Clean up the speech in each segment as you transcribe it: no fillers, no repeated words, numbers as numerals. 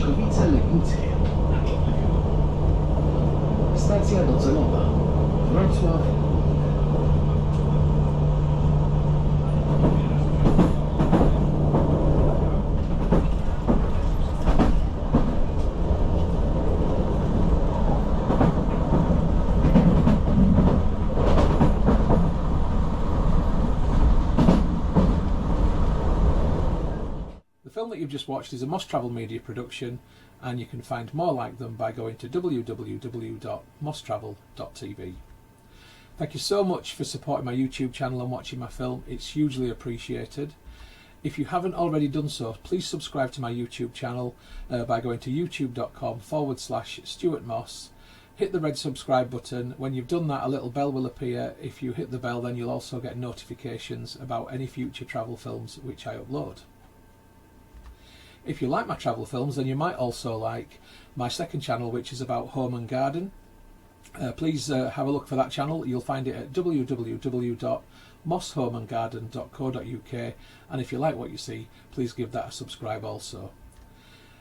Miłkowice Legnickie. Stacja docelowa Wrocław. The film that you've just watched is a Moss Travel Media production, and you can find more like them by going to www.mosstravel.tv. Thank you so much for supporting my YouTube channel and watching my film. It's hugely appreciated. If you haven't already done so, please subscribe to my YouTube channel by going to youtube.com/Stuart Moss. Hit the red subscribe button. When you've done that, a little bell will appear. If you hit the bell, then you'll also get notifications about any future travel films which I upload. If you like my travel films, then you might also like my second channel, which is about home and garden. Please have a look for that channel. You'll find it at www.mosshomeandgarden.co.uk, and if you like what you see, please give that a subscribe also.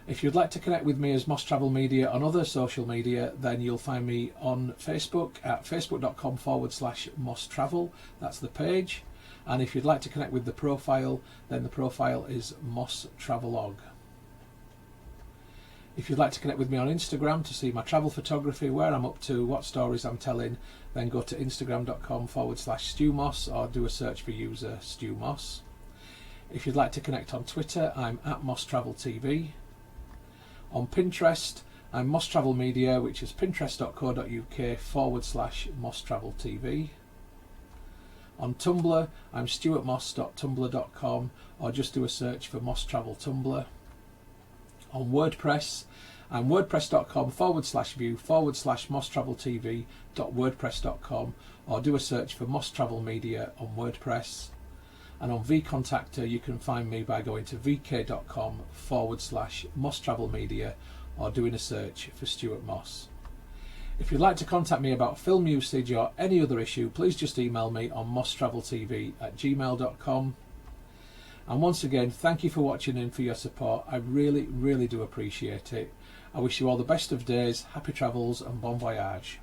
If you'd like to connect with me as Moss Travel Media on other social media, then you'll find me on Facebook at facebook.com/Moss Travel. That's the page. And if you'd like to connect with the profile, then the profile is Moss Travelog. If you'd like to connect with me on Instagram to see my travel photography, where I'm up to, what stories I'm telling, then go to instagram.com/StuMoss or do a search for user Stu Moss. If you'd like to connect on Twitter, I'm at Moss Travel TV. On Pinterest, I'm Moss Travel Media, which is pinterest.co.uk/Moss Travel TV. On Tumblr, I'm stuartmoss.tumblr.com, or just do a search for Moss Travel Tumblr. On WordPress, I'm wordpress.com/view/MossTravelTV.wordpress.com, or do a search for Moss Travel Media on WordPress. And on vContactor, you can find me by going to vk.com/Moss Travel Media, or doing a search for Stuart Moss. If you'd like to contact me about film usage or any other issue, please just email me on mosstraveltv@gmail.com. And once again, thank you for watching and for your support. I really, really do appreciate it. I wish you all the best of days, happy travels and bon voyage.